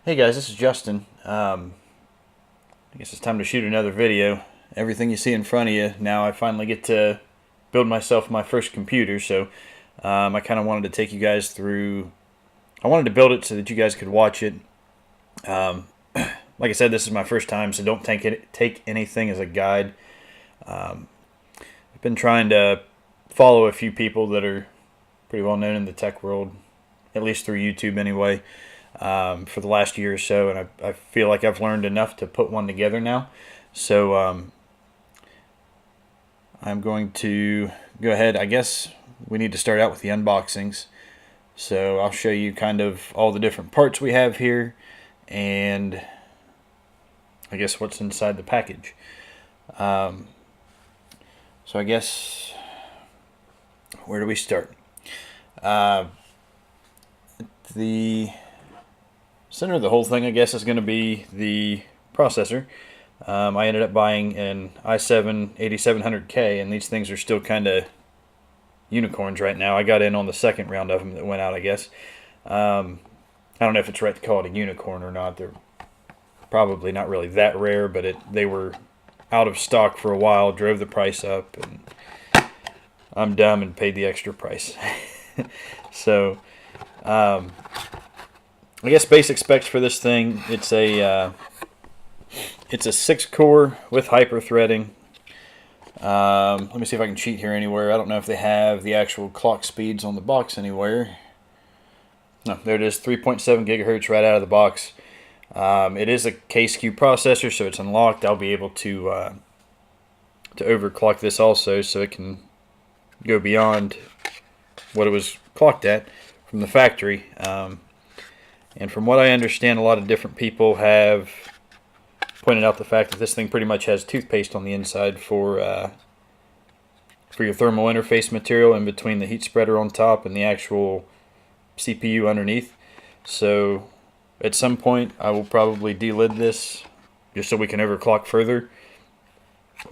Hey guys, this is Justin. I guess it's time to shoot another video. Everything you see in front of you, now I finally get to build myself my first computer, so I kind of wanted to take you guys through. I wanted to build it so that you guys could watch it. Like I said, this is my first time, so don't take anything as a guide. I've been trying to follow a few people that are pretty well known in the tech world, at least through YouTube anyway, for the last year or so, and I feel like I've learned enough to put one together now. So I'm going to go ahead. I guess we need to start out with the unboxings. So I'll show you kind of all the different parts we have here, and I guess what's inside the package. So I guess, where do we start? The center of the whole thing, I guess, is going to be the processor. I ended up buying an i7 8700K, and these things are still kind of unicorns right now. I got in on the second round of them that went out, I guess. I don't know if it's right to call it a unicorn or not. They're probably not really that rare, but they were out of stock for a while, drove the price up, and I'm dumb and paid the extra price. So I guess basic specs for this thing, it's a 6-core with hyper-threading. Let me see if I can cheat here anywhere. I don't know if they have the actual clock speeds on the box anywhere. No, there it is, 3.7 gigahertz right out of the box. It is a G.Skill processor, so it's unlocked. I'll be able to overclock this also, so it can go beyond what it was clocked at from the factory. And from what I understand, a lot of different people have pointed out the fact that this thing pretty much has toothpaste on the inside for your thermal interface material in between the heat spreader on top and the actual CPU underneath. So at some point I will probably delid this just so we can overclock further.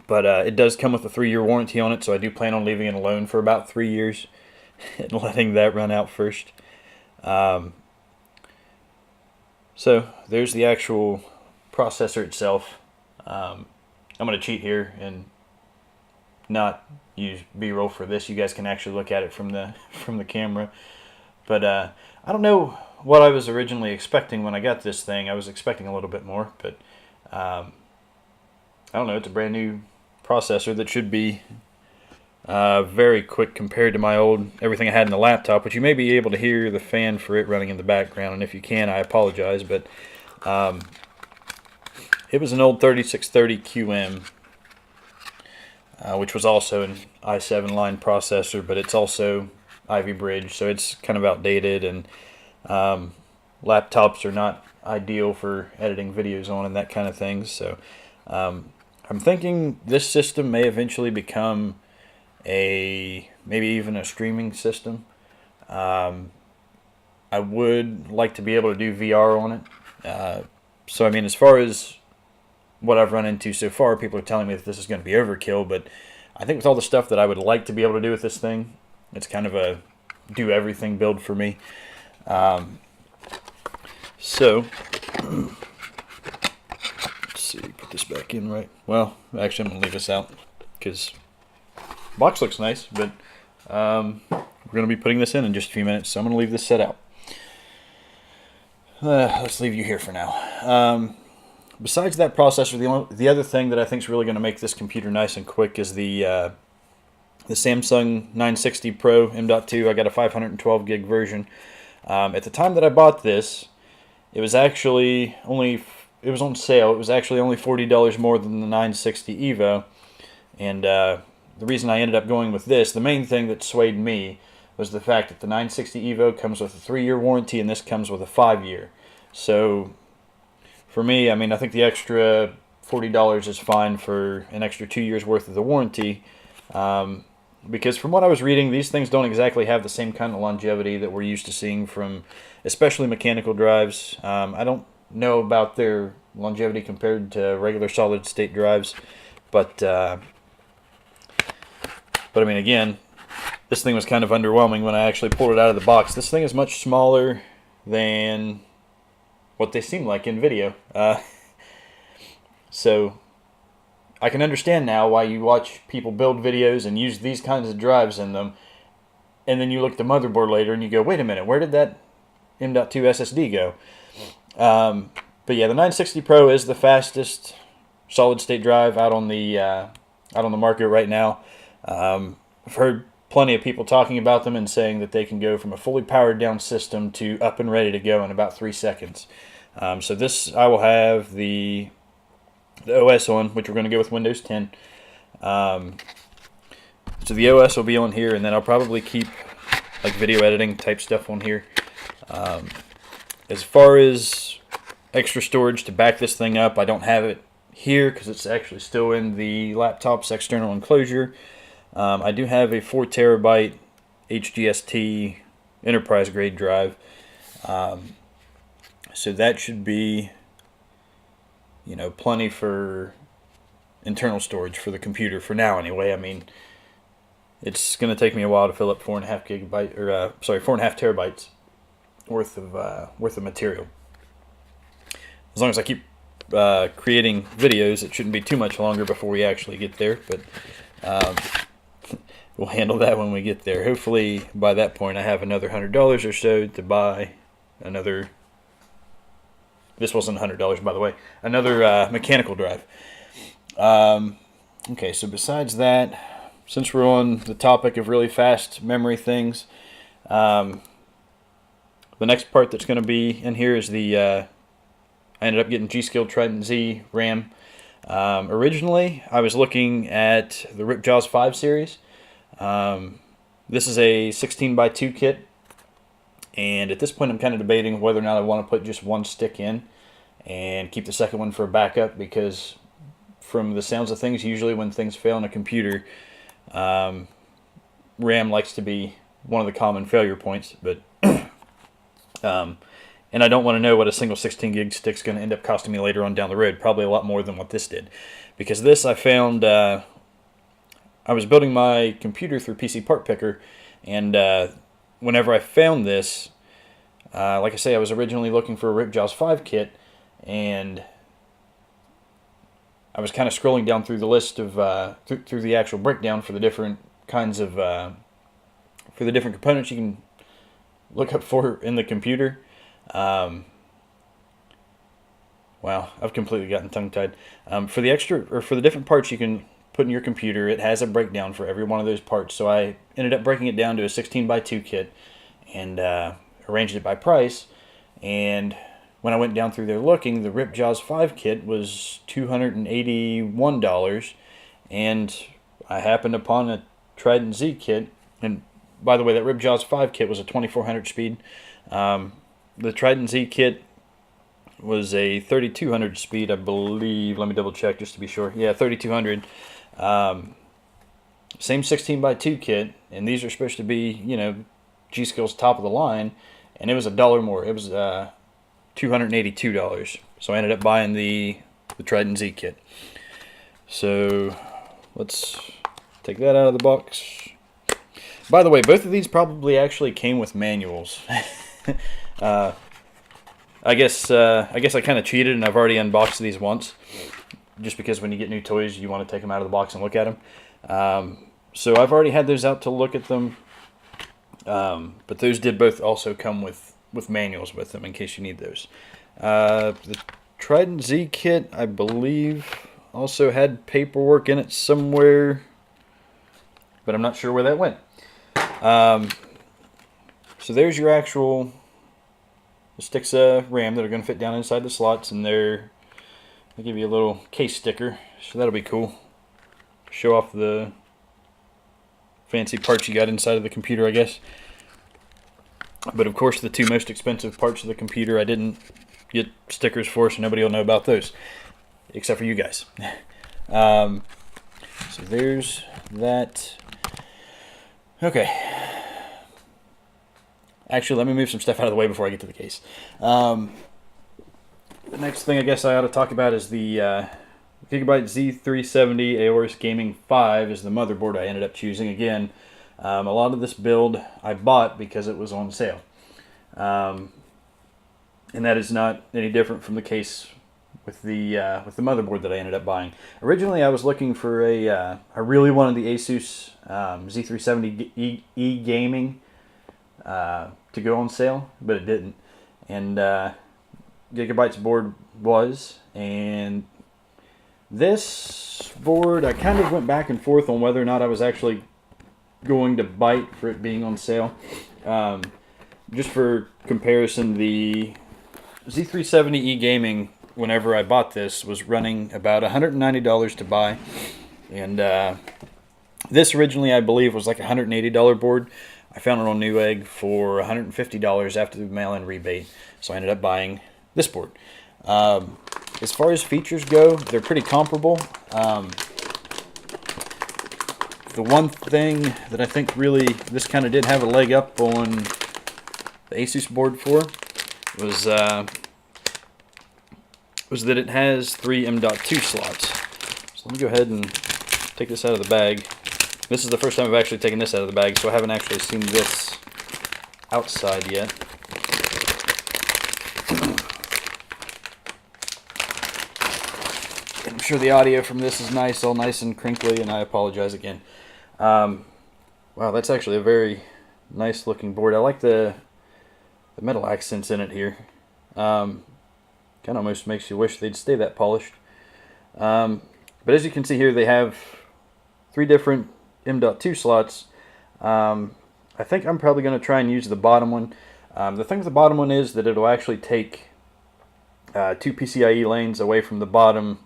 But it does come with a 3-year warranty on it, so I do plan on leaving it alone for about 3 years and letting that run out first. So there's the actual processor itself. I'm going to cheat here and not use B-roll for this. You guys can actually look at it from the camera. But I don't know what I was originally expecting when I got this thing. I was expecting a little bit more, but I don't know. It's a brand new processor that should be very quick compared to my old everything I had in the laptop, but you may be able to hear the fan for it running in the background, and if you can, I apologize, but it was an old 3630 QM, which was also an i7 line processor, but it's also Ivy Bridge, so it's kind of outdated, and laptops are not ideal for editing videos on and that kind of thing. So I'm thinking this system may eventually become maybe even a streaming system. I would like to be able to do VR on it. So I mean, as far as what I've run into so far, people are telling me that this is going to be overkill, but I think with all the stuff that I would like to be able to do with this thing, it's kind of a do everything build for me. So let's see, put this back in right. Well, actually I'm going to leave this out because box looks nice, but we're going to be putting this in just a few minutes, so I'm going to leave this set out. Let's leave you here for now. Besides that processor, the other thing that I think is really going to make this computer nice and quick is the Samsung 960 Pro M.2. I got a 512 gig version. At the time that I bought this, it was actually it was on sale. It was actually only $40 more than the 960 Evo, and the reason I ended up going with this, the main thing that swayed me, was the fact that the 960 Evo comes with a 3-year warranty and this comes with a 5-year. So for me, I mean, I think the extra $40 is fine for an extra 2 years worth of the warranty, because from what I was reading, these things don't exactly have the same kind of longevity that we're used to seeing from especially mechanical drives. I don't know about their longevity compared to regular solid state drives, but I mean, again, this thing was kind of underwhelming when I actually pulled it out of the box. This thing is much smaller than what they seem like in video. So I can understand now why you watch people build videos and use these kinds of drives in them, and then you look at the motherboard later and you go, wait a minute, where did that M.2 SSD go? But yeah, the 960 Pro is the fastest solid-state drive out on the market right now. I've heard plenty of people talking about them and saying that they can go from a fully powered down system to up and ready to go in about 3 seconds. So this, I will have the OS on, which we're going to go with Windows 10. So the OS will be on here, and then I'll probably keep like video editing type stuff on here. As far as extra storage to back this thing up, I don't have it here because it's actually still in the laptop's external enclosure. I do have a 4 terabyte HGST enterprise grade drive. So that should be, plenty for internal storage for the computer for now anyway. I mean, it's going to take me a while to fill up 4.5 terabytes worth of material. As long as I keep creating videos, it shouldn't be too much longer before we actually get there, but we'll handle that when we get there. Hopefully by that point I have another $100 or so to buy another, this wasn't $100 by the way, another mechanical drive. Okay, so besides that, since we're on the topic of really fast memory things, the next part that's going to be in here is the I ended up getting G.Skill Trident Z RAM. Originally, I was looking at the Ripjaws 5 series. This is a 16x2 kit, and at this point I'm kind of debating whether or not I want to put just one stick in and keep the second one for a backup, because from the sounds of things, usually when things fail on a computer, RAM likes to be one of the common failure points, but and I don't want to know what a single 16 gig stick is going to end up costing me later on down the road. Probably a lot more than what this did. Because this, I found, I was building my computer through PC Part Picker, and whenever I found this, like I say, I was originally looking for a Ripjaws 5 kit, and I was kind of scrolling down through the list of, through the actual breakdown for the different kinds of, for the different components you can look up for in the computer. Wow, I've completely gotten tongue-tied. For the different parts you can put in your computer, it has a breakdown for every one of those parts. So I ended up breaking it down to a 16x2 kit and arranged it by price. And when I went down through there looking, the Ripjaws 5 kit was $281, and I happened upon a Trident Z kit. And by the way, that Ripjaws 5 kit was a 2400 speed. The Trident Z kit was a 3200 speed, I believe. Let me double check just to be sure. Yeah, 3200. Same 16x2 kit, and these are supposed to be, G.Skill's top of the line, and it was $1 more. It was $282. So I ended up buying the Trident Z kit. So let's take that out of the box. By the way, both of these probably actually came with manuals. I guess I kind of cheated, and I've already unboxed these once, just because when you get new toys you want to take them out of the box and look at them. So I've already had those out to look at them, but those did both also come with manuals with them in case you need those. The Trident Z kit, I believe, also had paperwork in it somewhere, but I'm not sure where that went. So there's your actual sticks of RAM that are going to fit down inside the slots, and they give you a little case sticker, so that'll be cool. Show off the fancy parts you got inside of the computer, I guess. But of course, the two most expensive parts of the computer I didn't get stickers for, so nobody will know about those, except for you guys. So there's that. Okay. Actually, let me move some stuff out of the way before I get to the case. The next thing I guess I ought to talk about is the Gigabyte Z370 Aorus Gaming 5 is the motherboard I ended up choosing. Again, a lot of this build I bought because it was on sale. and that is not any different from the case with the motherboard that I ended up buying. Originally, I was looking for I really wanted the Asus Z370E Gaming to go on sale, but it didn't. And Gigabyte's board was, and this board, I kind of went back and forth on whether or not I was actually going to bite for it being on sale. Just for comparison, the Z370E Gaming, whenever I bought this, was running about $190 to buy. And this originally, I believe, was like a $180 board. I found it on Newegg for $150 after the mail-in rebate. So I ended up buying this board. As far as features go, they're pretty comparable. The one thing that I think really this kind of did have a leg up on the Asus board for was that it has 3 M.2 slots. So let me go ahead and take this out of the bag. This is the first time I've actually taken this out of the bag, so I haven't actually seen this outside yet. I'm sure the audio from this is nice, all nice and crinkly, and I apologize again. Wow, that's actually a very nice looking board. I like the metal accents in it here. Kind of almost makes you wish they'd stay that polished. But as you can see here, they have 3 different M.2 slots. I think I'm probably going to try and use the bottom one. The thing with the bottom one is that it'll actually take 2 PCIe lanes away from the bottom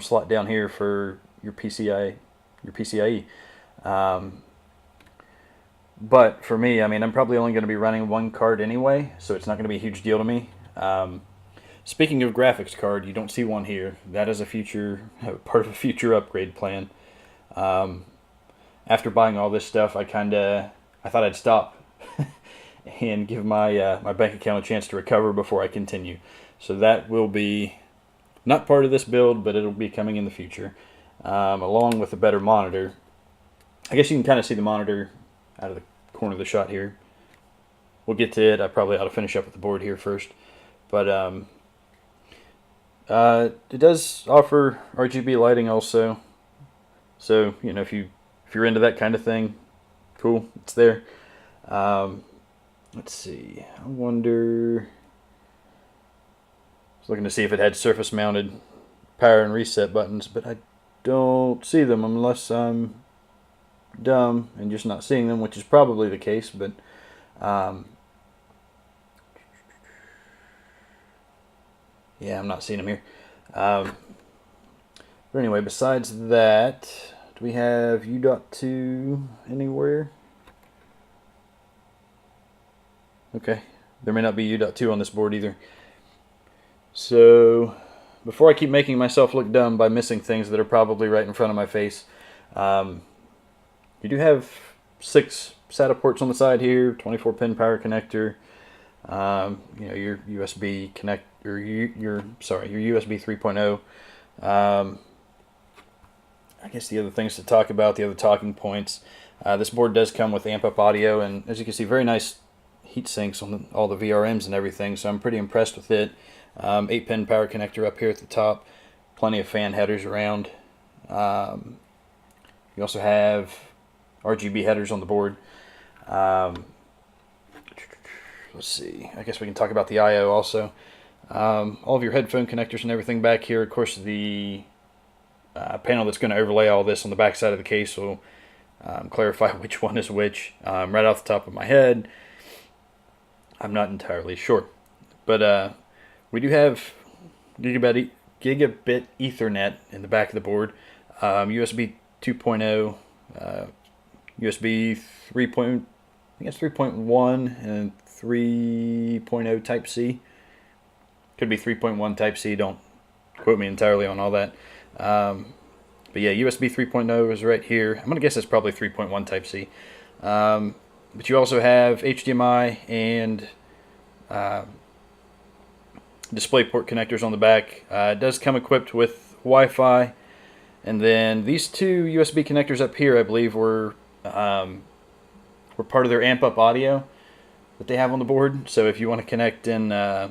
slot down here for your PCIe. But for me, I mean, I'm probably only going to be running 1 card anyway, so it's not going to be a huge deal to me. Speaking of graphics card, you don't see one here. That is part of a future upgrade plan. After buying all this stuff, I thought I'd stop and give my my bank account a chance to recover before I continue. So that will be not part of this build, but it'll be coming in the future, along with a better monitor. I guess you can kind of see the monitor out of the corner of the shot here. We'll get to it. I probably ought to finish up with the board here first. But it does offer RGB lighting also. So, you know, if you're into that kind of thing, cool, it's there. Let's see. I wonder. I was looking to see if it had surface mounted power and reset buttons, but I don't see them unless I'm dumb and just not seeing them, which is probably the case. But yeah, I'm not seeing them here. But anyway, besides that, do we have U.2 anywhere? Okay, there may not be U.2 on this board either. So, before I keep making myself look dumb by missing things that are probably right in front of my face, you do have 6 SATA ports on the side here, 24-pin power connector, you know, your USB your USB 3.0. I guess the other things to talk about, the other talking points. This board does come with amp up audio, and as you can see, very nice heat sinks on all the VRMs and everything, so I'm pretty impressed with it. 8-pin power connector up here at the top, plenty of fan headers around. You also have RGB headers on the board. Let's see, I guess we can talk about the I/O also. All of your headphone connectors and everything back here. Of course, the panel that's going to overlay all this on the back side of the case will clarify which one is which. Right off the top of my head, I'm not entirely sure. But we do have gigabit Ethernet in the back of the board, USB 2.0, USB 3.1 and 3.0 Type-C. Could be 3.1 Type-C, don't quote me entirely on all that. But yeah, USB 3.0 is right here. I'm going to guess it's probably 3.1 Type-C. But you also have HDMI and DisplayPort connectors on the back. It does come equipped with Wi-Fi. And then these 2 USB connectors up here, I believe, were part of their amp up audio. that they have on the board. So if you want to connect in, I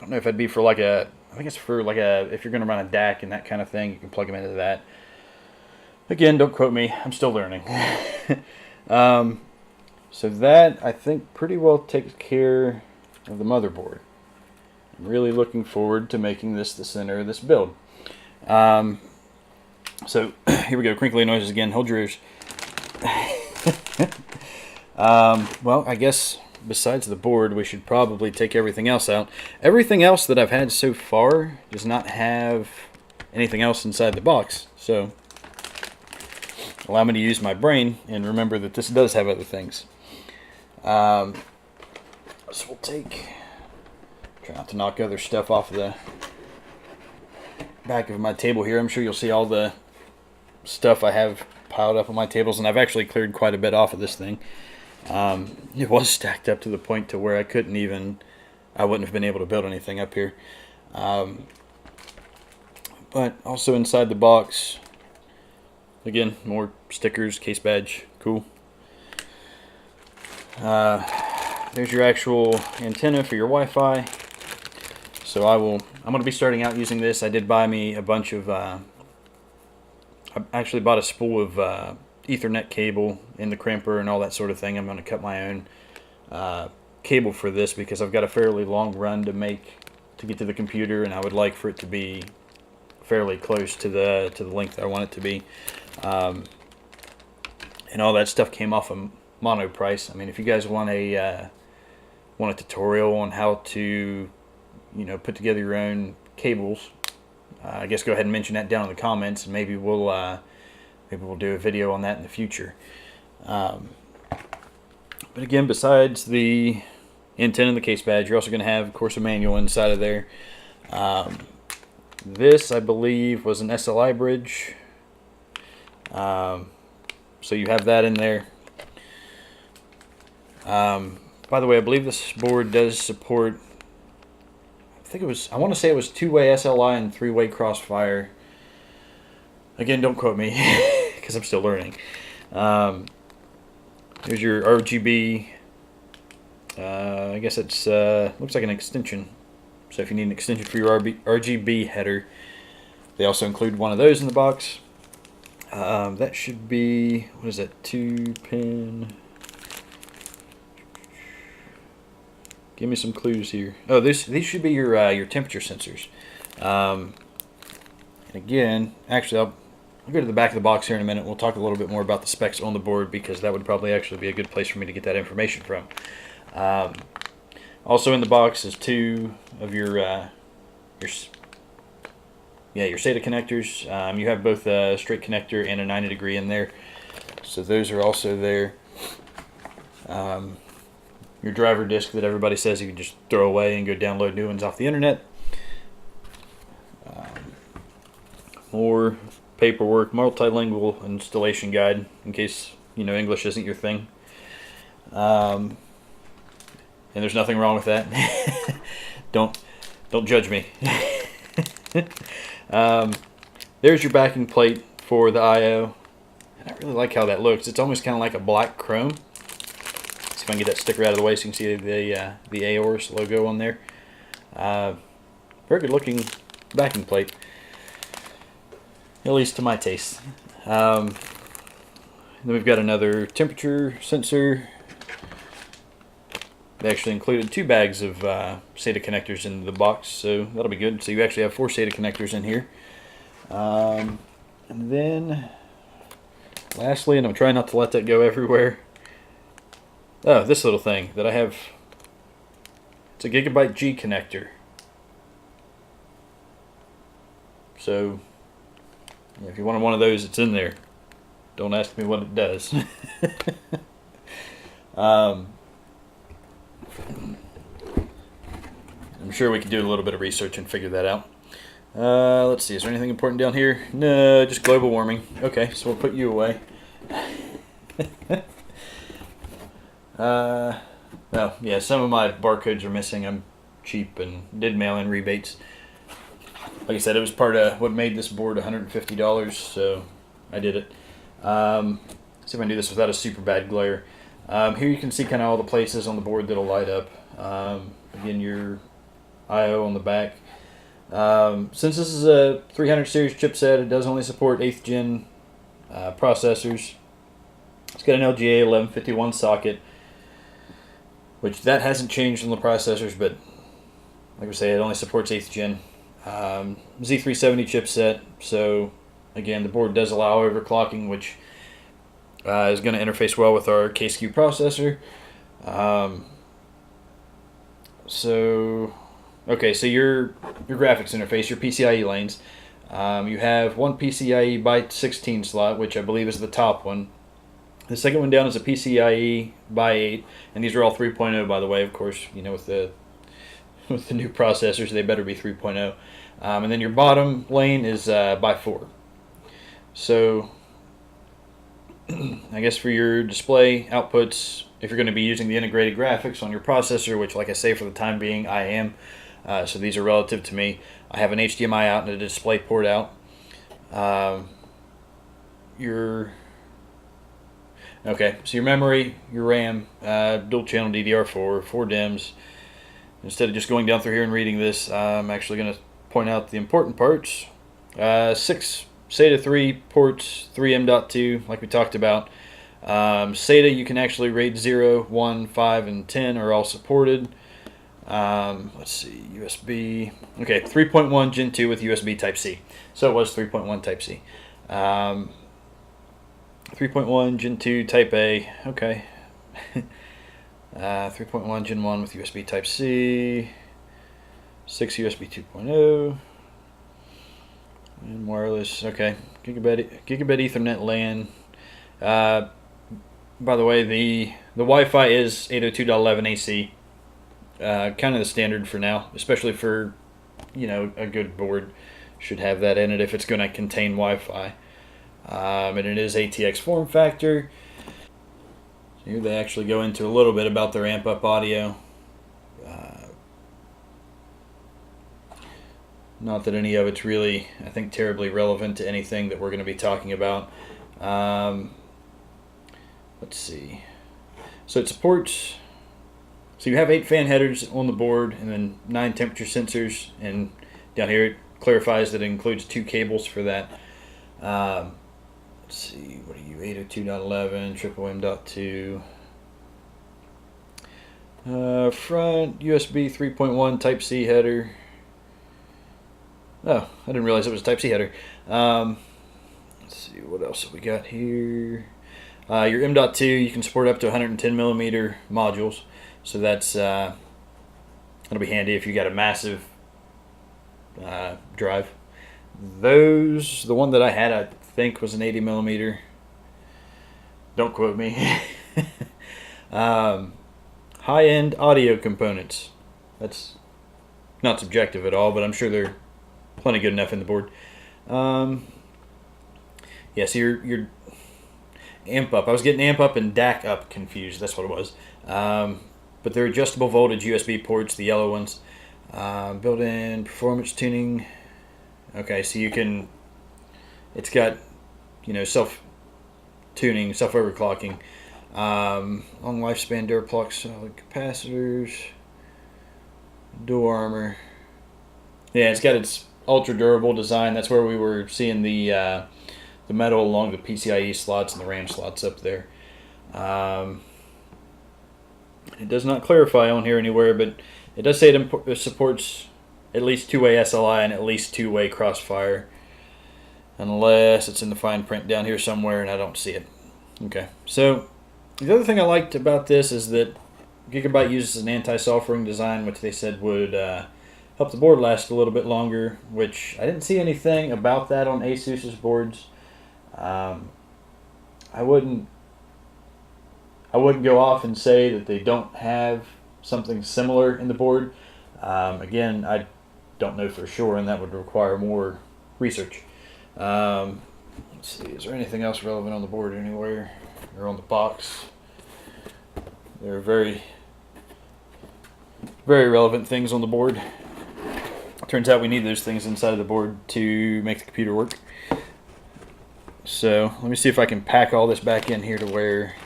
don't know if it'd be for like a, I think it's for like a, if you're going to run a DAC and that kind of thing, you can plug them into that. Again, don't quote me. I'm still learning. So that, I think, pretty well takes care of the motherboard. I'm really looking forward to making this the center of this build. So here we go, crinkly noises again. Hold your ears. Well, I guess besides the board, we should probably take everything else out. Everything else that I've had so far does not have anything else inside the box. So allow me to use my brain and remember that this does have other things. So we'll try not to knock other stuff off the back of my table here. I'm sure you'll see all the stuff I have piled up on my tables, and I've actually cleared quite a bit off of this thing. It was stacked up to the point to where I wouldn't have been able to build anything up here. But also inside the box, again, more stickers, case badge, cool. There's your actual antenna for your Wi-Fi. So I'm going to be starting out using this. I did buy me a bunch of, I actually bought a spool of Ethernet cable in the crimper and all that sort of thing. I'm going to cut my own cable for this because I've got a fairly long run to get to the computer, and I would like for it to be fairly close to the length that I want it to be. And all that stuff came off of mono price. I mean, if you guys want a tutorial on how to, put together your own cables, I guess go ahead and mention that down in the comments, and maybe we'll do a video on that in the future. But again, besides the antenna and the case badge, you're also going to have, of course, a manual inside of there. This, I believe, was an SLI bridge. So you have that in there. By the way, I believe this board does support, I want to say it was 2-way SLI and 3-way crossfire. Again, don't quote me because I'm still learning. There's your RGB. I guess it's looks like an extension. So if you need an extension for your RGB header, they also include one of those in the box. That should be, what is that, 2-pin? Give me some clues here. Oh, these should be your temperature sensors. And again, actually, I'll go to the back of the box here in a minute. We'll talk a little bit more about the specs on the board because that would probably actually be a good place for me to get that information from. Also in the box is 2 of your SATA connectors. You have both a straight connector and a 90-degree in there, so those are also there. Your driver disk that everybody says you can just throw away and go download new ones off the internet. More paperwork, multilingual installation guide in case English isn't your thing. And there's nothing wrong with that. Don't judge me. There's your backing plate for the I/O. And I really like how that looks. It's almost kind of like a black chrome. See if I can get that sticker out of the way so you can see the Aorus logo on there. Very good looking backing plate, at least to my taste. Then we've got another temperature sensor. They actually included 2 bags of SATA connectors in the box, so that'll be good. So you actually have 4 SATA connectors in here. And then, lastly, and I'm trying not to let that go everywhere. Oh, this little thing that I have. It's a Gigabyte G connector. So, if you wanted one of those, it's in there. Don't ask me what it does. I'm sure we could do a little bit of research and figure that out. Let's see, is there anything important down here? No, just global warming. Okay, so we'll put you away. Well, yeah, some of my barcodes are missing. I'm cheap and did mail in rebates. Like I said, it was part of what made this board $150, so I did it. See if I can do this without a super bad glare. Here you can see kind of all the places on the board that'll light up. Again, your I/O on the back. Since this is a 300 series chipset, it does only support 8th gen processors. It's got an LGA 1151 socket, which that hasn't changed on the processors, but like I say, it only supports 8th gen. Z370 chipset, so again, the board does allow overclocking, which is going to interface well with our G.Skill processor. Okay, so your graphics interface, your PCIe lanes, you have one PCIe by 16 slot, which I believe is the top one. The second one down is a PCIe by 8, and these are all 3.0, by the way. Of course, you know, with the new processors, they better be 3.0. And then your bottom lane is by 4. So I guess for your display outputs, if you're going to be using the integrated graphics on your processor, which, like I say, for the time being, I am. So these are relative to me. I have an HDMI out and a display port out. Okay, so your memory, your RAM, dual channel DDR4, 4 DIMMs. Instead of just going down through here and reading this, I'm actually going to point out the important parts. 6 SATA 3 ports, 3 M.2, like we talked about. SATA, you can actually rate 0, 1, 5, and 10 are all supported. Let's see, USB. Okay, 3.1 Gen 2 with USB Type-C. So it was 3.1 Type-C. 3.1 Gen 2 Type-A. Okay. 3.1 Gen 1 with USB Type-C. 6 USB 2.0. And wireless. Okay. Gigabit Ethernet LAN. By the way, the Wi-Fi is 802.11 AC. Kind of the standard for now, especially for, you know, a good board should have that in it if it's going to contain Wi-Fi. And it is ATX form factor. So here they actually go into a little bit about their amp up audio. Not that any of it's really, I think, terribly relevant to anything that we're going to be talking about. Let's see. So it supports, so you have 8 fan headers on the board and then 9 temperature sensors, and down here it clarifies that it includes 2 cables for that. Let's see, what are you, 802.11, triple M.2. Front USB 3.1 Type-C header. Oh, I didn't realize it was a Type-C header. Let's see, what else have we got here? Your M.2, you can support up to 110 millimeter modules. So that's, that'll be handy if you got a massive drive. The one that I had, I think, was an 80 millimeter. Don't quote me. High-end audio components. That's not subjective at all, but I'm sure they're plenty good enough in the board. Yeah, so your amp up. I was getting amp up and DAC up confused. That's what it was. But they're adjustable voltage USB ports, the yellow ones. Built-in performance tuning. Okay, so you can, it's got, you know, self-tuning, self-overclocking. Long lifespan Duraplex solid capacitors. Dual armor. Yeah, it's got its ultra durable design. That's where we were seeing the metal along the PCIe slots and the RAM slots up there. It does not clarify on here anywhere, but it does say it supports at least 2-way SLI and at least 2-way crossfire, unless it's in the fine print down here somewhere and I don't see it. Okay, so the other thing I liked about this is that Gigabyte uses an anti-sulfuring design, which they said would help the board last a little bit longer, which I didn't see anything about that on ASUS's boards. I wouldn't go off and say that they don't have something similar in the board. Again, I don't know for sure, and that would require more research. Let's see, is there anything else relevant on the board anywhere, or on the box? There are very, very relevant things on the board. Turns out we need those things inside of the board to make the computer work. So let me see if I can pack all this back in here to where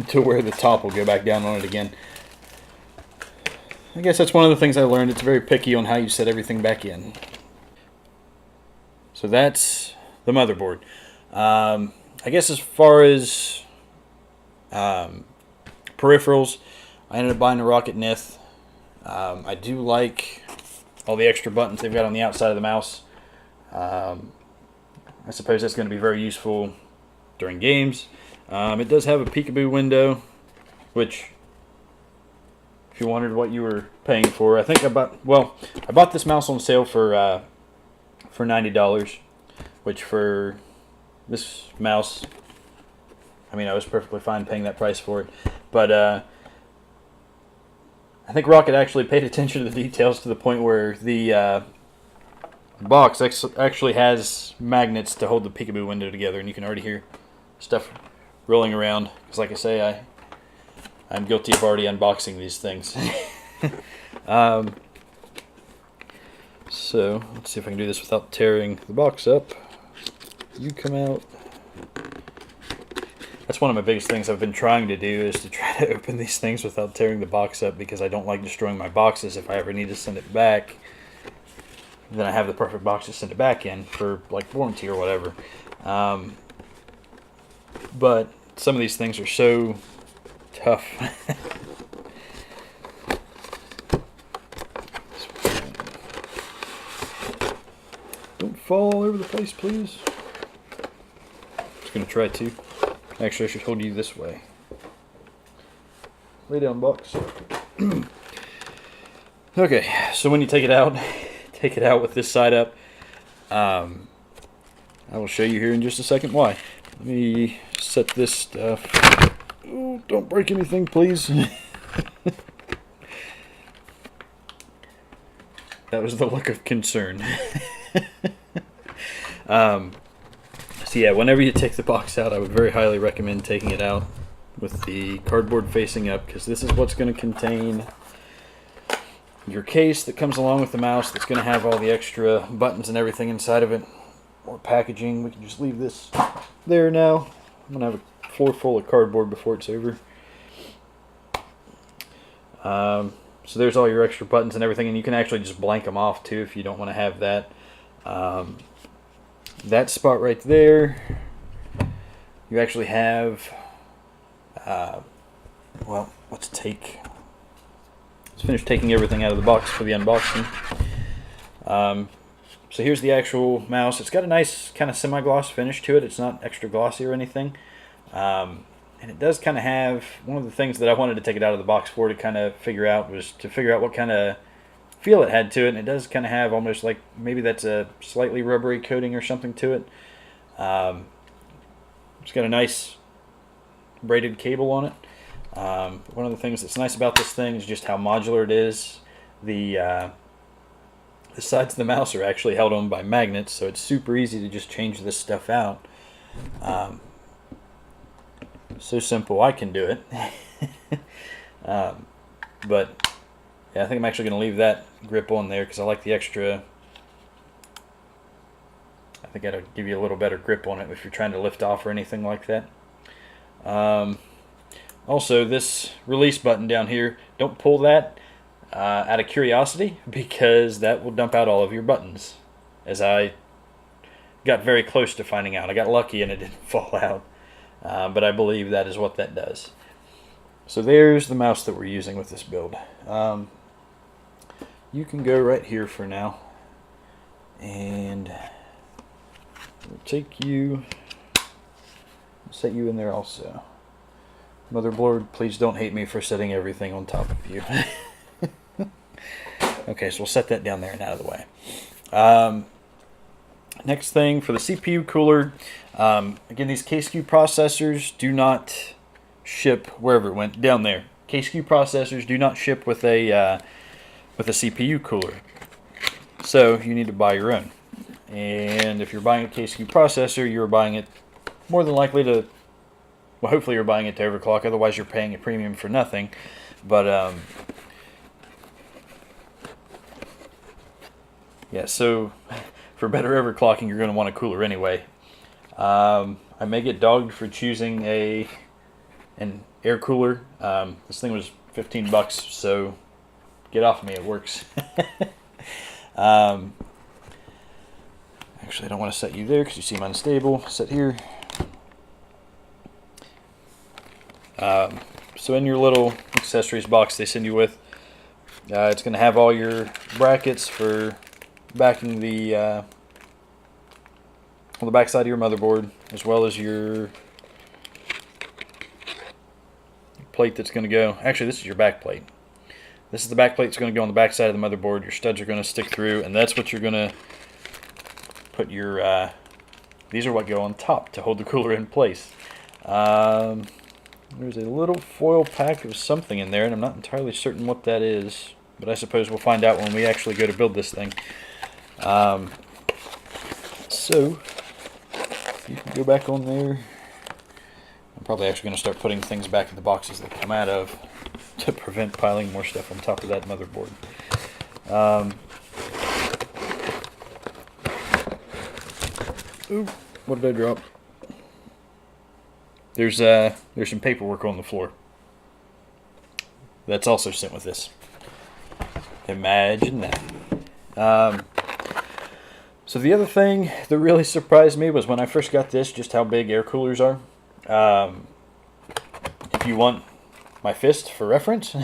to where the top will go back down on it again. I guess that's one of the things I learned. It's very picky on how you set everything back in. So that's the motherboard. I guess as far as peripherals, I ended up buying a Rocket Nith. I do like all the extra buttons they've got on the outside of the mouse. I suppose that's going to be very useful during games. It does have a peekaboo window, which, if you wondered what you were paying for, I think I bought this mouse on sale for $90, which for this mouse, I mean, I was perfectly fine paying that price for it. But I think Rocket actually paid attention to the details to the point where the box actually has magnets to hold the peekaboo window together, and you can already hear stuff rolling around. Because like I say, I'm guilty of already unboxing these things. So let's see if I can do this without tearing the box up. You come out. That's one of my biggest things I've been trying to do, is to try to open these things without tearing the box up, because I don't like destroying my boxes. If I ever need to send it back, then I have the perfect box to send it back in for like warranty or whatever. But some of these things are so tough. Don't fall all over the place, please. Just gonna try to. Actually, I should hold you this way. Lay down, box. Okay, so when you take it out with this side up. I will show you here in just a second why. Let me set this stuff. Oh, don't break anything, please. That was the look of concern. So yeah, whenever you take the box out, I would very highly recommend taking it out with the cardboard facing up, because this is what's going to contain your case that comes along with the mouse, that's going to have all the extra buttons and everything inside of it, or packaging. We can just leave this there now. I'm going to have a floor full of cardboard before it's over. So there's all your extra buttons and everything, and you can actually just blank them off too if you don't want to have that. That spot right there, you actually have, well, let's finish taking everything out of the box for the unboxing. So here's the actual mouse. It's got a nice kind of semi-gloss finish to it. It's not extra glossy or anything. And it does kind of have, one of the things that I wanted to take it out of the box for to kind of figure out was to figure out what kind of feel it had to it, and it does kind of have almost like, maybe that's a slightly rubbery coating or something to it. It's got a nice braided cable on it. One of the things that's nice about this thing is just how modular it is. The sides of the mouse are actually held on by magnets, so it's super easy to just change this stuff out. So simple, I can do it. But yeah, I think I'm actually going to leave that grip on there because I like the extra. I think that'll give you a little better grip on it if you're trying to lift off or anything like that. Also, this release button down here, don't pull that out of curiosity, because that will dump out all of your buttons, as I got very close to finding out. I got lucky and it didn't fall out, but I believe that is what that does. So there's the mouse that we're using with this build. You can go right here for now, and we'll take you, set you in there also. Motherboard, please don't hate me for setting everything on top of you. Okay, so we'll set that down there and out of the way. Next thing, for the CPU cooler, again, these G.Skill processors do not ship wherever it went, down there. G.Skill processors do not ship with a CPU cooler, so you need to buy your own. And if you're buying a G.Skill processor, you're buying it more than likely to, well, hopefully you're buying it to overclock, otherwise you're paying a premium for nothing. But yeah, so for better overclocking, you're going to want a cooler anyway. I may get dogged for choosing an air cooler. This thing was 15 bucks, so get off of me, it works. Actually, I don't want to set you there because you seem unstable. Set here. So in your little accessories box they send you with, it's going to have all your brackets for backing the on the back side of your motherboard, as well as your plate that's going to go. Actually, this is your back plate. This is the back plate that's going to go on the back side of the motherboard. Your studs are going to stick through, and that's what you're going to put your. These are what go on top to hold the cooler in place. There's a little foil pack of something in there, and I'm not entirely certain what that is, but I suppose we'll find out when we actually go to build this thing. So, you can go back on there. I'm probably actually going to start putting things back in the boxes they come out of to prevent piling more stuff on top of that motherboard. Ooh, what did I drop? There's some paperwork on the floor. That's also sent with this. Imagine that. So the other thing that really surprised me was when I first got this, just how big air coolers are. If you want my fist for reference,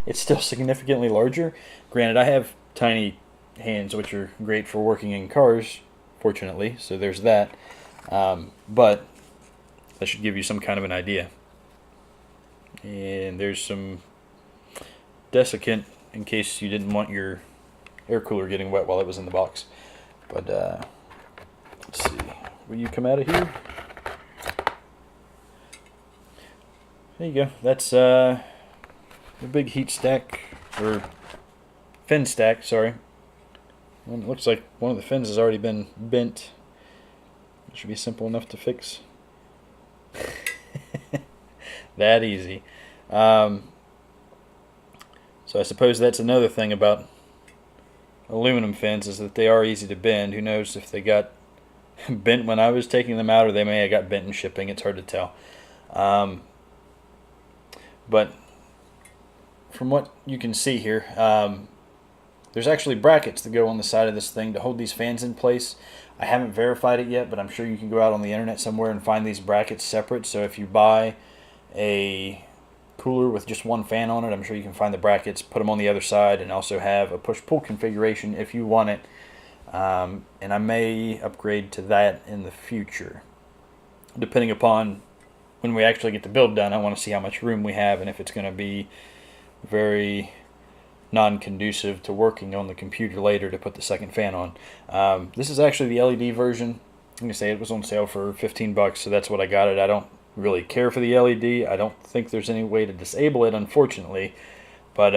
it's still significantly larger. Granted, I have tiny hands, which are great for working in cars, fortunately, so there's that. But that should give you some kind of an idea. And there's some desiccant in case you didn't want your air cooler getting wet while it was in the box. But let's see, will you come out of here? There you go. That's a big heat stack, or fin stack, sorry. It looks like one of the fins has already been bent. It should be simple enough to fix. That easy. So I suppose that's another thing about aluminum fins, is that they are easy to bend. Who knows if they got bent when I was taking them out, or they may have got bent in shipping. It's hard to tell. But from what you can see here, there's actually brackets that go on the side of this thing to hold these fans in place. I haven't verified it yet, but I'm sure you can go out on the internet somewhere and find these brackets separate. So if you buy a cooler with just one fan on it, I'm sure you can find the brackets, put them on the other side, and also have a push-pull configuration if you want it. And I may upgrade to that in the future, depending upon when we actually get the build done. I want to see how much room we have and if it's going to be very non-conducive to working on the computer later to put the second fan on. This is actually the LED version. I'm going to say it was on sale for 15 bucks, so that's what I got it. I don't really care for the LED. I don't think there's any way to disable it, unfortunately, but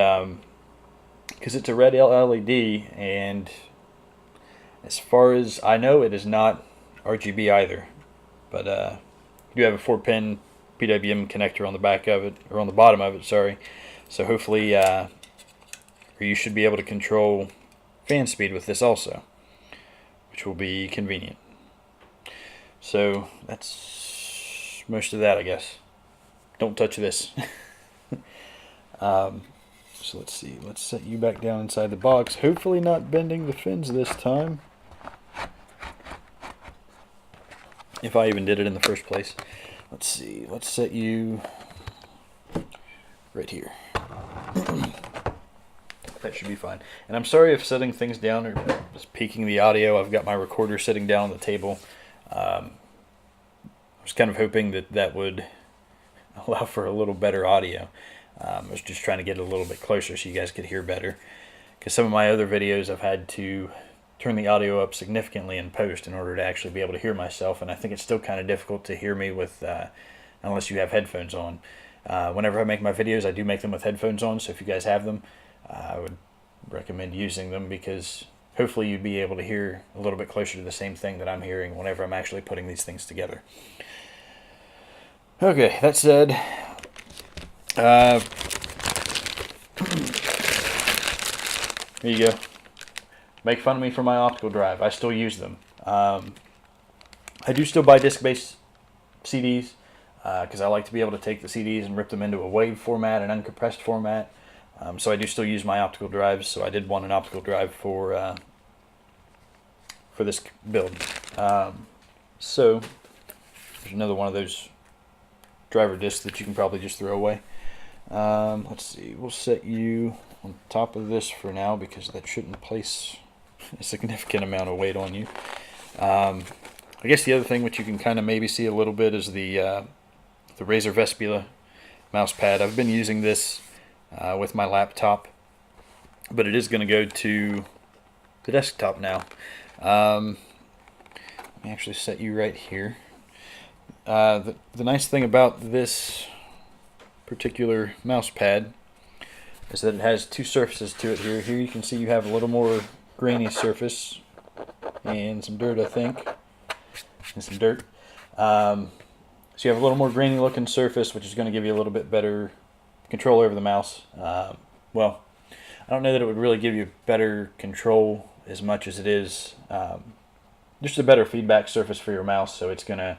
because it's a red LED, and as far as I know, it is not RGB either. But you have a 4-pin PWM connector on the back of it, or on the bottom of it, sorry. So hopefully, or you should be able to control fan speed with this also, which will be convenient. So that's most of that, I guess. Don't touch this. So let's see. Let's set you back down inside the box. Hopefully not bending the fins this time. If I even did it in the first place. Let's see. Let's set you right here. That should be fine. And I'm sorry if setting things down or just peaking the audio. I've got my recorder sitting down on the table. I was kind of hoping that that would allow for a little better audio. I was just trying to get it a little bit closer so you guys could hear better. Because some of my other videos I've had to turn the audio up significantly in post in order to actually be able to hear myself. And I think it's still kind of difficult to hear me with unless you have headphones on. Whenever I make my videos, I do make them with headphones on. So if you guys have them, I would recommend using them, because hopefully you'd be able to hear a little bit closer to the same thing that I'm hearing whenever I'm actually putting these things together. Okay, that said, there you go. Make fun of me for my optical drive. I still use them. I do still buy disc-based CDs. because I like to be able to take the CDs and rip them into a WAV format, an uncompressed format. So I do still use my optical drives, so I did want an optical drive for this build. So there's another one of those driver discs that you can probably just throw away. Let's see, we'll set you on top of this for now because that shouldn't place a significant amount of weight on you. I guess the other thing which you can kind of maybe see a little bit is the Razer Vespula mouse pad. I've been using this with my laptop, but it is going to go to the desktop now. Let me actually set you right here. The nice thing about this particular mouse pad is that it has two surfaces to it here. Here you can see you have a little more grainy surface and some dirt, I think, and some dirt. So you have a little more grainy looking surface, which is going to give you a little bit better control over the mouse. Well, I don't know that it would really give you better control as much as it is just a better feedback surface for your mouse. So it's gonna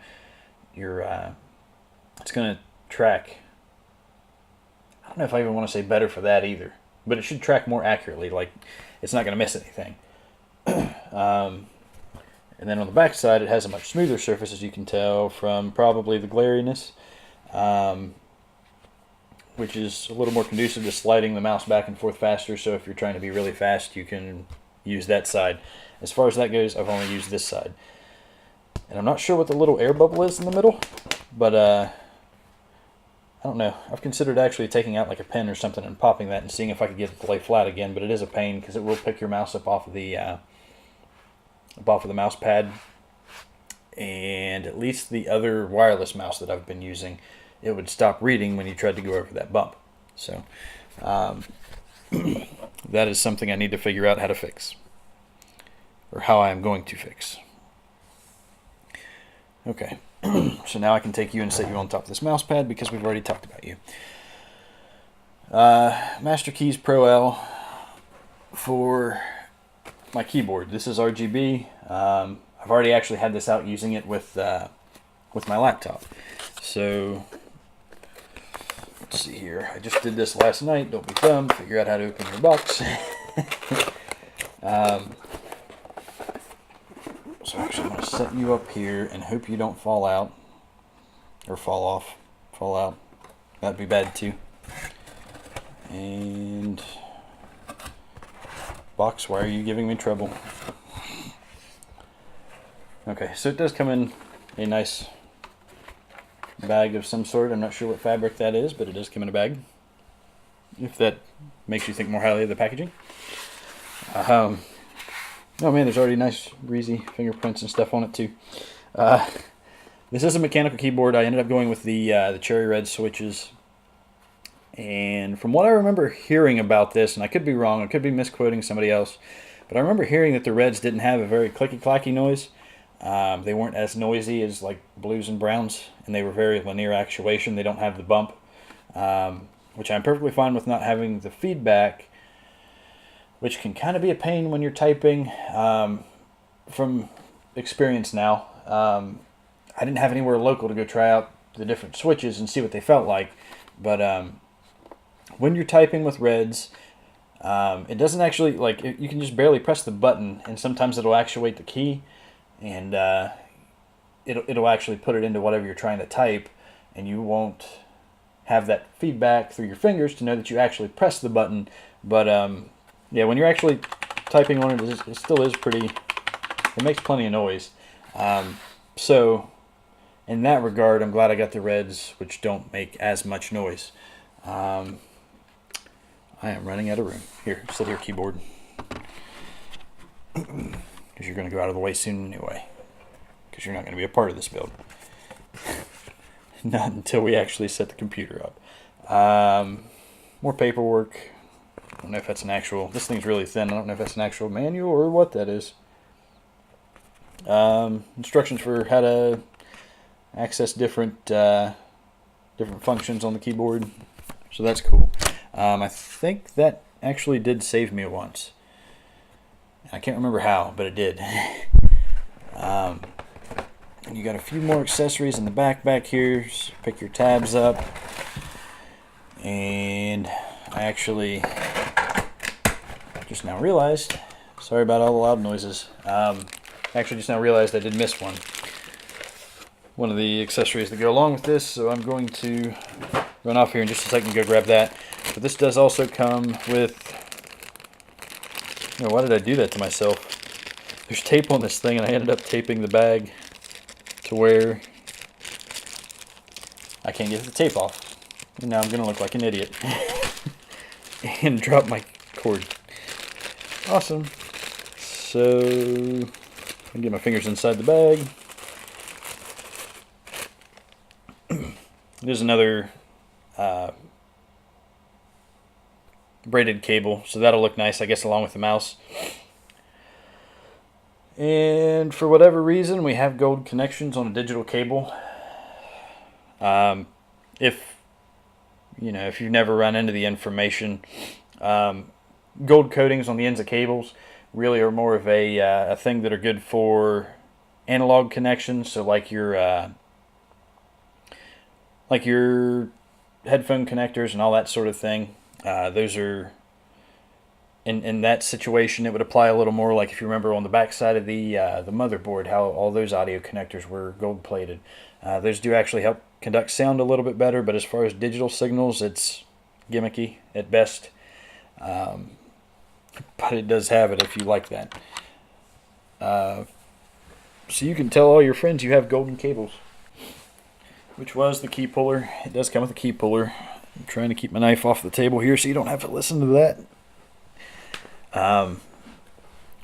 track. I don't know if I even want to say better for that either, but it should track more accurately. Like, it's not going to miss anything. And then on the back side, it has a much smoother surface, as you can tell from probably the glariness, which is a little more conducive to sliding the mouse back and forth faster. So if you're trying to be really fast, you can use that side. As far as that goes, I've only used this side. And I'm not sure what the little air bubble is in the middle, but I don't know. I've considered actually taking out like a pen or something and popping that and seeing if I could get it to lay flat again, but it is a pain because it will pick your mouse up off of the mouse pad. And at least the other wireless mouse that I've been using, it would stop reading when you tried to go over that bump. So that is something I need to figure out how to fix, or how I am going to fix. Okay, so now I can take you and set you on top of this mouse pad because we've already talked about you. Master Keys Pro L for my keyboard. This is RGB. I've already actually had this out using it with my laptop. So let's see here. I just did this last night. Don't be dumb. Figure out how to open your box. So actually, I'm going to set you up here and hope you don't fall out or fall off. Fall out. That'd be bad too. And box, why are you giving me trouble? Okay, so it does come in a nice bag of some sort. I'm not sure what fabric that is, but it does come in a bag, if that makes you think more highly of the packaging. Oh man, there's already nice greasy fingerprints and stuff on it too. This is a mechanical keyboard. I ended up going with the cherry red switches. And from what I remember hearing about this, and I could be wrong, I could be misquoting somebody else, but I remember hearing that the reds didn't have a very clicky-clacky noise. They weren't as noisy as like blues and browns, and they were very linear actuation. They don't have the bump, which I'm perfectly fine with not having the feedback, which can kind of be a pain when you're typing. From experience now, I didn't have anywhere local to go try out the different switches and see what they felt like, but when you're typing with reds, it doesn't actually, like, you can just barely press the button, and sometimes it'll actuate the key, and it'll actually put it into whatever you're trying to type, and you won't have that feedback through your fingers to know that you actually press the button. But yeah, when you're actually typing on it, it still is pretty, it makes plenty of noise. So in that regard, I'm glad I got the reds, which don't make as much noise. I am running out of room. Here, sit here, keyboard. Because you're going to go out of the way soon anyway. Because you're not going to be a part of this build. Not until we actually set the computer up. More paperwork. I don't know if that's an actual... This thing's really thin. I don't know if that's an actual manual or what that is. Instructions for how to access different functions on the keyboard. So that's cool. I think that actually did save me once. I can't remember how, but it did. And you got a few more accessories in the back here. So pick your tabs up. And I actually just now realized, sorry about all the loud noises, actually just now realized I did miss one of the accessories that go along with this, so I'm going to run off here in just a second and go grab that. But this does also come with, why did I do that to myself? There's tape on this thing and I ended up taping the bag to where I can't get the tape off. And now I'm going to look like an idiot and drop my cord. Awesome. So I get my fingers inside the bag. There's another braided cable, so that'll look nice, I guess, along with the mouse. And for whatever reason, we have gold connections on a digital cable. If you've never run into the information, gold coatings on the ends of cables really are more of a thing that are good for analog connections. So like your headphone connectors and all that sort of thing. Those are in that situation, it would apply a little more like if you remember on the back side of the motherboard, how all those audio connectors were gold plated. Those do actually help conduct sound a little bit better, but as far as digital signals, it's gimmicky at best. But it does have it if you like that. So you can tell all your friends you have golden cables. Which was the key puller. It does come with a key puller. I'm trying to keep my knife off the table here so you don't have to listen to that. I'm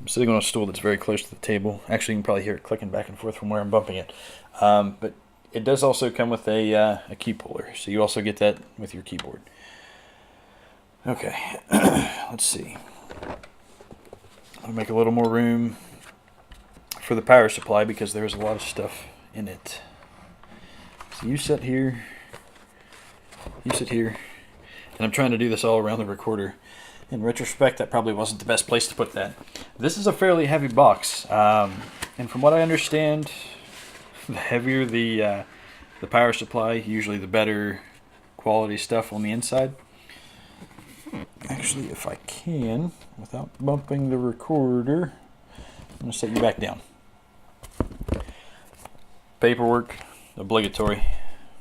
sitting on a stool that's very close to the table. Actually, you can probably hear it clicking back and forth from where I'm bumping it. But it does also come with a key puller, so you also get that with your keyboard. Okay, let's see. I'll make a little more room for the power supply because there's a lot of stuff in it. So you sit here, and I'm trying to do this all around the recorder. In retrospect, that probably wasn't the best place to put that. This is a fairly heavy box, and from what I understand, the heavier the power supply, usually the better quality stuff on the inside. Actually, if I can, without bumping the recorder, I'm going to set you back down. Paperwork, obligatory.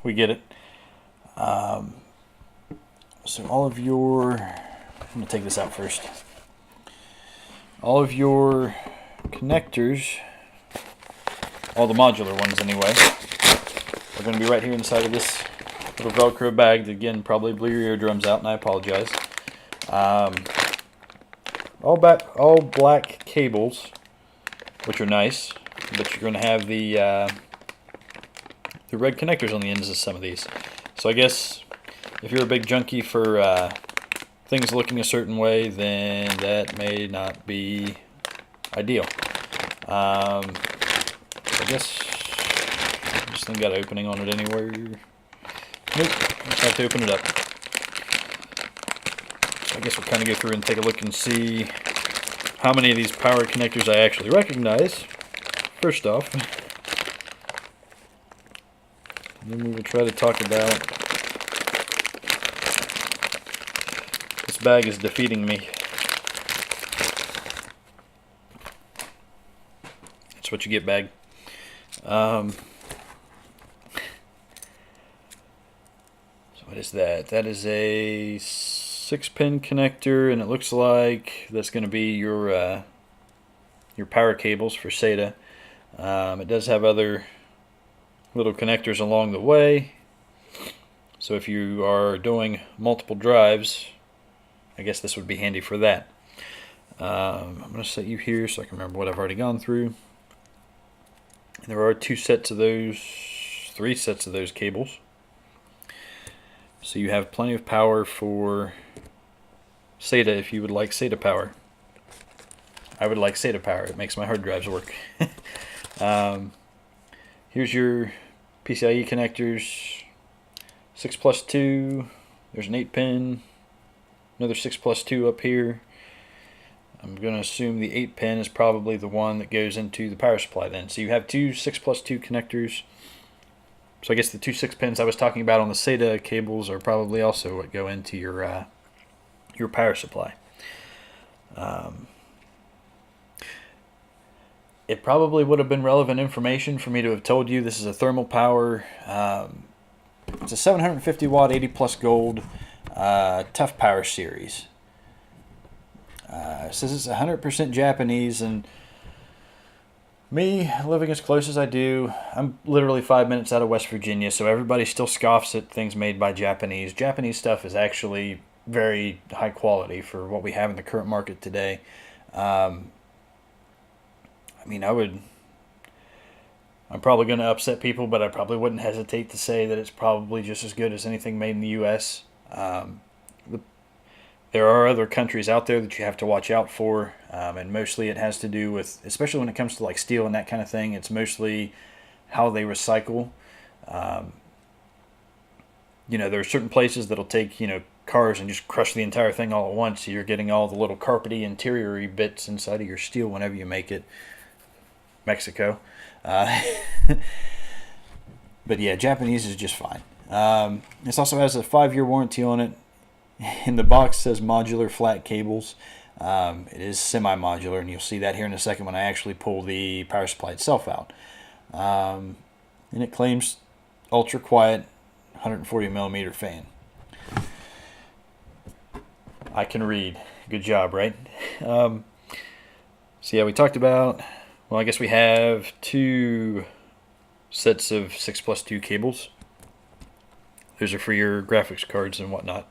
We get it. So all of your... I'm going to take this out first. All of your connectors, all the modular ones anyway, are going to be right here inside of this little Velcro bag that, again, probably blew your eardrums out, and I apologize. All black cables, which are nice, but you're going to have the red connectors on the ends of some of these. So I guess if you're a big junkie for things looking a certain way, then that may not be ideal. I guess this thing got an opening on it anywhere. Nope, just have to open it up. So I guess we'll kind of go through and take a look and see how many of these power connectors I actually recognize, first off. And then we will try to talk about... This bag is defeating me. That's what you get, bag. So what is that? That is a 6-pin connector, and it looks like that's going to be your power cables for SATA. It does have other little connectors along the way. So if you are doing multiple drives, I guess this would be handy for that. I'm going to set you here so I can remember what I've already gone through. And there are 3 sets of those cables. So you have plenty of power for SATA if you would like SATA power. I would like SATA power. It makes my hard drives work. Here's your PCIe connectors. 6+2. There's an 8-pin. Another 6+2 up here. I'm going to assume the 8 pin is probably the one that goes into the power supply then. So you have two 6+2 connectors. So I guess the two 6 pins I was talking about on the SATA cables are probably also what go into your power supply. It probably would have been relevant information for me to have told you this is a thermal power. It's a 750 watt 80 plus gold tough power series. It says it's 100% Japanese, and me living as close as I do, I'm literally 5 minutes out of West Virginia, so everybody still scoffs at things made by Japanese. Japanese stuff is actually very high quality for what we have in the current market today. I mean, I'm probably going to upset people, but I probably wouldn't hesitate to say that it's probably just as good as anything made in the U.S. There are other countries out there that you have to watch out for, and mostly it has to do with, especially when it comes to like steel and that kind of thing, it's mostly how they recycle. There are certain places that'll take, cars and just crush the entire thing all at once, so you're getting all the little carpety interior-y bits inside of your steel whenever you make it. Mexico. But yeah, Japanese is just fine. This also has a 5-year warranty on it. In the box it says modular flat cables. It is semi-modular, and you'll see that here in a second when I actually pull the power supply itself out. And it claims ultra quiet 140 millimeter fan. I can read. Good job, right? So yeah, we talked about, well, I guess we have 2 sets of 6+2 cables. Those are for your graphics cards and whatnot.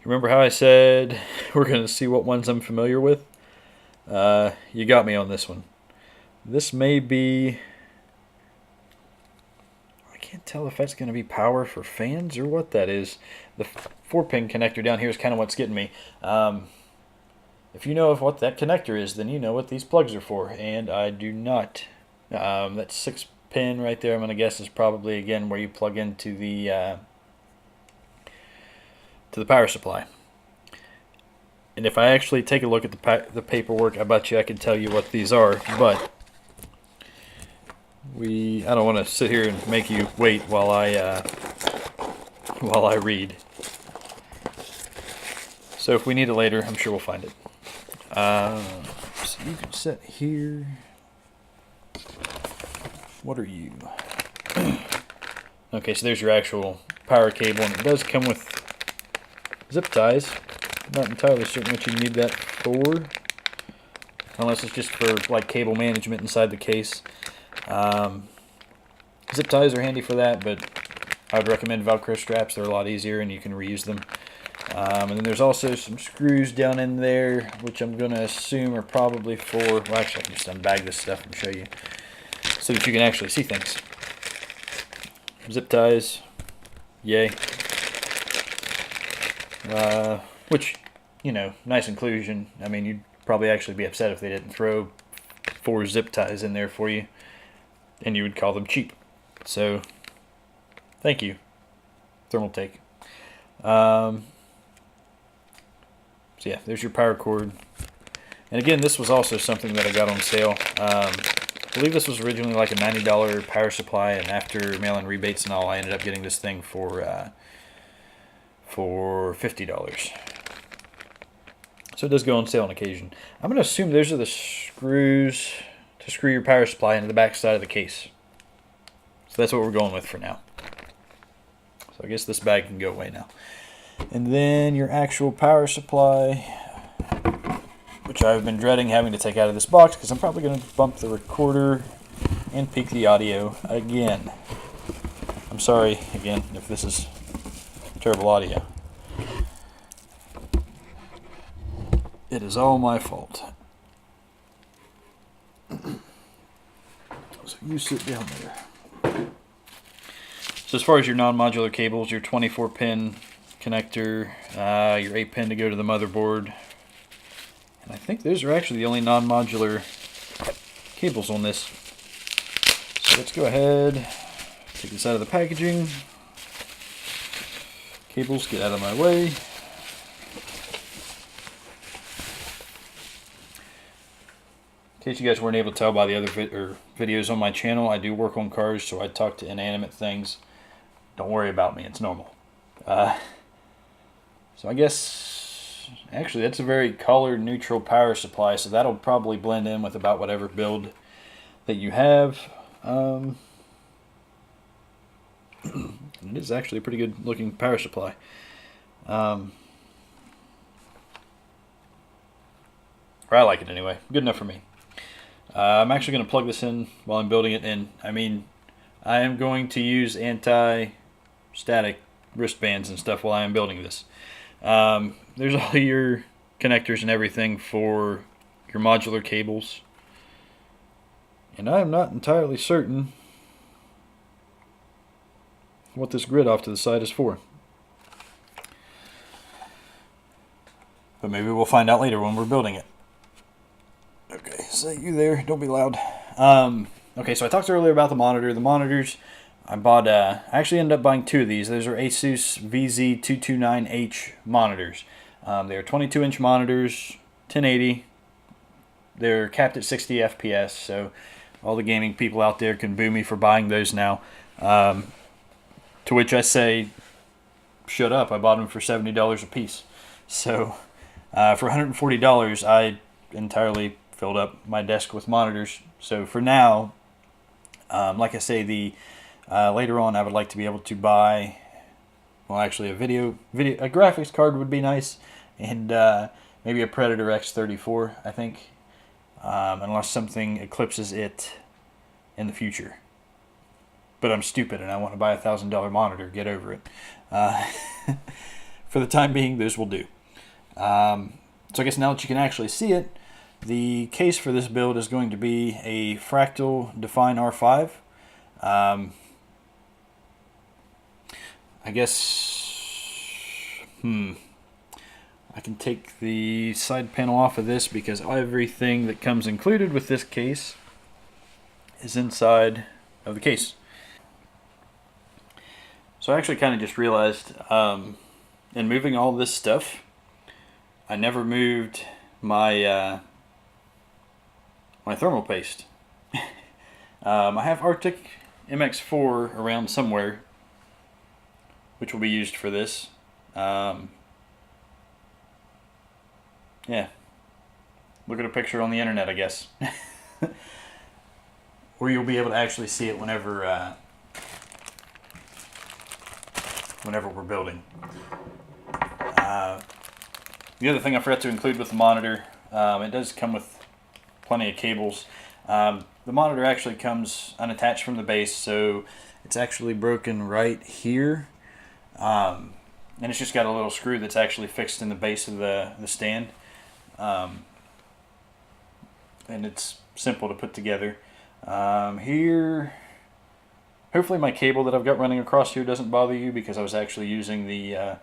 Remember how I said we're going to see what ones I'm familiar with? You got me on this one. This may be, I can't tell if that's going to be power for fans or what that is. The 4-pin connector down here is kind of what's getting me. If you know of what that connector is, then you know what these plugs are for, and I do not. That 6-pin right there, I'm going to guess, is probably, again, where you plug into the power supply. And if I actually take a look at the paperwork, I bet you I can tell you what these are, but I don't want to sit here and make you wait while I read. So if we need it later, I'm sure we'll find it. So you can set here. What are you? Okay, so there's your actual power cable, and it does come with zip ties. I'm not entirely certain what you need that for, unless it's just for like cable management inside the case. Zip ties are handy for that, but I would recommend Velcro straps. They're a lot easier and you can reuse them. And then there's also some screws down in there, which I'm going to assume are probably for, well, actually I can just unbag this stuff and show you so that you can actually see things. Zip ties, yay. Which, nice inclusion. I mean, you'd probably actually be upset if they didn't throw 4 zip ties in there for you, and you would call them cheap. So, thank you, Thermal Take. So yeah, there's your power cord. And again, this was also something that I got on sale. I believe this was originally like a $90 power supply, and after mail-in rebates and all, I ended up getting this thing for $50. So it does go on sale on occasion. I'm going to assume those are the screws to screw your power supply into the back side of the case. So that's what we're going with for now. So I guess this bag can go away now. And then your actual power supply, which I've been dreading having to take out of this box because I'm probably going to bump the recorder and peak the audio again. I'm sorry again if this is terrible audio. It is all my fault. So you sit down there. So as far as your non-modular cables, your 24-pin connector, your 8-pin to go to the motherboard, and I think those are actually the only non-modular cables on this. So let's go ahead, take this out of the packaging. cables get out of my way. In case you guys weren't able to tell by the other videos on my channel, I do work on cars, so I talk to inanimate things. Don't worry about me, it's normal. So I guess, actually that's a very color neutral power supply, so that'll probably blend in with about whatever build that you have. It is actually a pretty good looking power supply. Or I like it anyway. Good enough for me. I'm actually going to plug this in while I'm building it in. I mean, I am going to use anti-static wristbands and stuff while I am building this. There's all your connectors and everything for your modular cables. And I am not entirely certain what this grid off to the side is for. But maybe we'll find out later when we're building it. Okay, so you there, don't be loud. Okay, so I talked earlier about the monitor. The monitors, I actually ended up buying two of these. Those are Asus VZ229H monitors. They're 22-inch monitors, 1080. They're capped at 60 FPS, so all the gaming people out there can boo me for buying those now. To which I say, shut up, I bought them for $70 a piece. So for $140, I entirely filled up my desk with monitors. So for now, like I say, later on I would like to be able to buy, well, actually a graphics card would be nice, and maybe a Predator X34, I think, unless something eclipses it in the future. But I'm stupid and I want to buy a $1,000 monitor. Get over it. For the time being, those will do. So I guess now that you can actually see it, the case for this build is going to be a Fractal Define R5. I guess, I can take the side panel off of this because everything that comes included with this case is inside of the case. So I actually kind of just realized, in moving all this stuff, I never moved my my thermal paste. I have Arctic MX4 around somewhere, which will be used for this. Yeah. Look at a picture on the internet, I guess. Or you'll be able to actually see it whenever we're building. The other thing I forgot to include with the monitor, it does come with plenty of cables. The monitor actually comes unattached from the base, so it's actually broken right here. And it's just got a little screw that's actually fixed in the base of the stand. And it's simple to put together. Here, hopefully my cable that I've got running across here doesn't bother you, because I was actually using the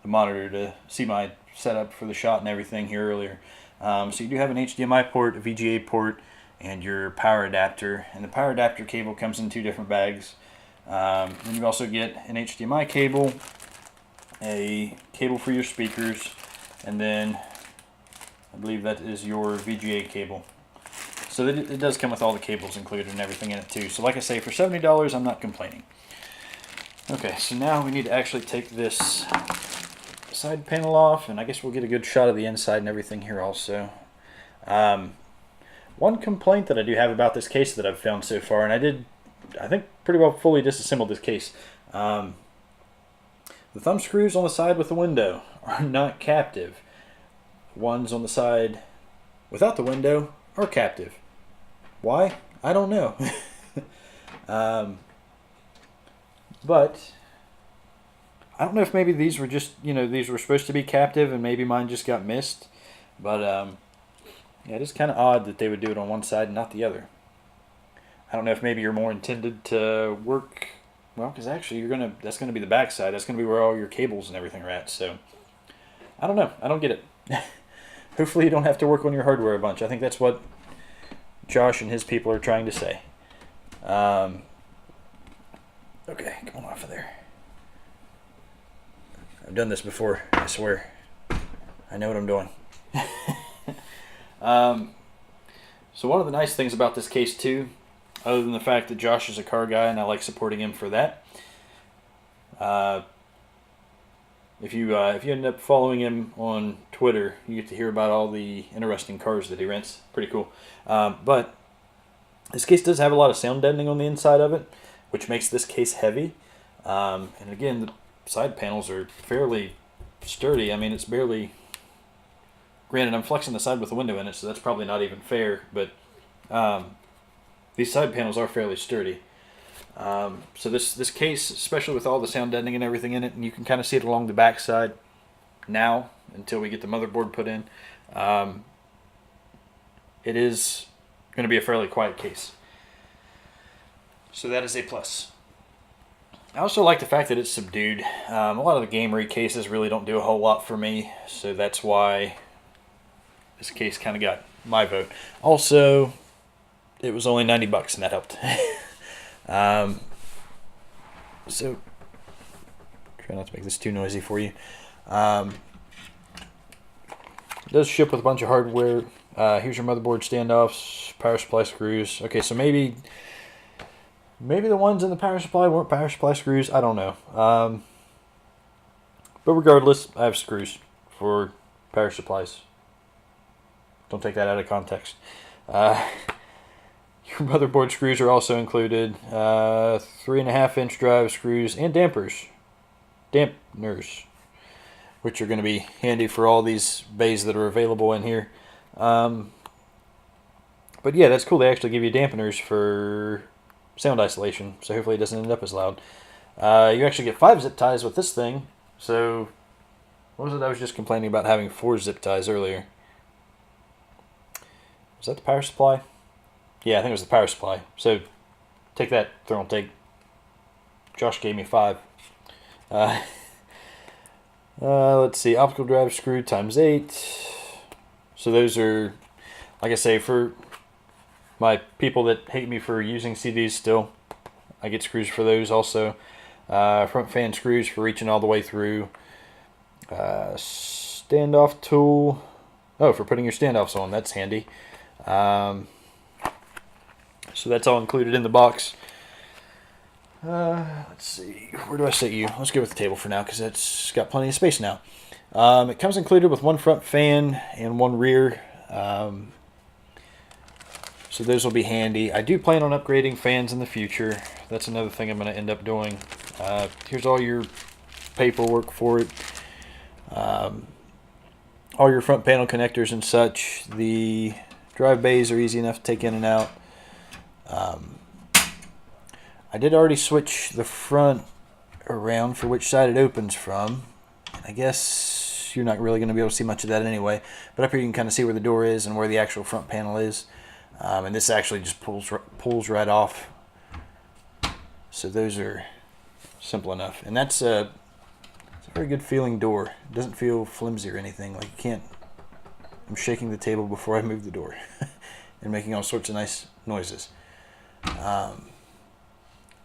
monitor to see my setup for the shot and everything here earlier. So you do have an HDMI port, a VGA port, and your power adapter. And the power adapter cable comes in two different bags. Then you also get an HDMI cable, a cable for your speakers, and then I believe that is your VGA cable. So it does come with all the cables included and everything in it too. So like I say, for $70, I'm not complaining. Okay, so now we need to actually take this side panel off, and I guess we'll get a good shot of the inside and everything here also. One complaint that I do have about this case that I've found so far, and I think pretty well fully disassembled this case. The thumb screws on the side with the window are not captive. Ones on the side without the window are captive. Why? I don't know. But I don't know if maybe these were just, these were supposed to be captive and maybe mine just got missed. But yeah, it is kind of odd that they would do it on one side and not the other. I don't know if maybe you're more intended to work, well, because actually that's going to be the back side. That's going to be where all your cables and everything are at. So I don't know. I don't get it. Hopefully you don't have to work on your hardware a bunch. I think that's what Josh and his people are trying to say. Okay, come on off of there. I've done this before, I swear. I know what I'm doing. So one of the nice things about this case too, other than the fact that Josh is a car guy and I like supporting him for that, if you end up following him on Twitter, you get to hear about all the interesting cars that he rents. Pretty cool. But this case does have a lot of sound deadening on the inside of it, which makes this case heavy. And again, the side panels are fairly sturdy. I mean, it's barely... Granted, I'm flexing the side with the window in it, so that's probably not even fair, but these side panels are fairly sturdy. So this case, especially with all the sound deadening and everything in it, and you can kind of see it along the back side now until we get the motherboard put in, it is going to be a fairly quiet case. So that is a plus. I also like the fact that it's subdued. A lot of the gamery cases really don't do a whole lot for me, so that's why this case kind of got my vote. Also, it was only $90 and that helped. So, try not to make this too noisy for you. It does ship with a bunch of hardware. Here's your motherboard standoffs, power supply screws. Okay, so maybe the ones in the power supply weren't power supply screws. I don't know. But regardless, I have screws for power supplies. Don't take that out of context. Your motherboard screws are also included. 3.5-inch drive screws and dampeners, which are going to be handy for all these bays that are available in here. But yeah, that's cool. They actually give you dampeners for sound isolation, so hopefully it doesn't end up as loud. You actually get 5 zip ties with this thing. So what was it? I was just complaining about having 4 zip ties earlier. Was that the power supply? Yeah, I think it was the power supply. So take that, thermal take. Josh gave me 5. Let's see, optical drive screw times 8. So those are, like I say, for my people that hate me for using CDs still, I get screws for those also. Front fan screws for reaching all the way through. Standoff tool. Oh, for putting your standoffs on, that's handy. So that's all included in the box. Let's see, where do I set you? Let's go with the table for now because it's got plenty of space now. It comes included with 1 front fan and 1 rear. So those will be handy. I do plan on upgrading fans in the future. That's another thing I'm going to end up doing. Here's all your paperwork for it. All your front panel connectors and such. The drive bays are easy enough to take in and out. I did already switch the front around for which side it opens from. I guess you're not really going to be able to see much of that anyway. But up here you can kind of see where the door is and where the actual front panel is. And this actually just pulls right off. So those are simple enough. And it's a very good feeling door. It doesn't feel flimsy or anything. Like you can't... I'm shaking the table before I move the door and making all sorts of nice noises.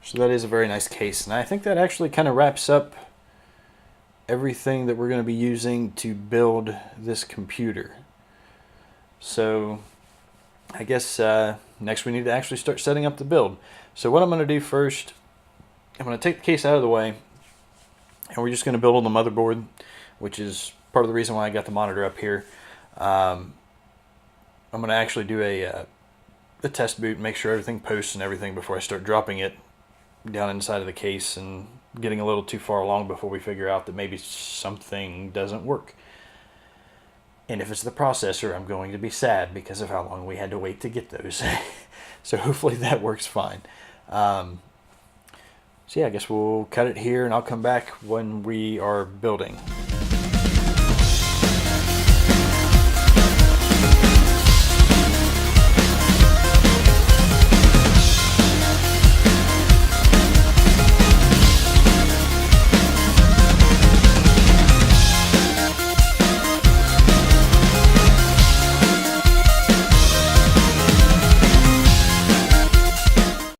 So that is a very nice case. And I think that actually kind of wraps up everything that we're going to be using to build this computer. So I guess next we need to actually start setting up the build. So what I'm going to do first, I'm going to take the case out of the way, and we're just going to build on the motherboard, which is part of the reason why I got the monitor up here. I'm going to actually do a test boot, make sure everything posts and everything before I start dropping it down inside of the case and getting a little too far along before we figure out that maybe something doesn't work. And if it's the processor, I'm going to be sad because of how long we had to wait to get those. So hopefully that works fine. So yeah, I guess we'll cut it here and I'll come back when we are building.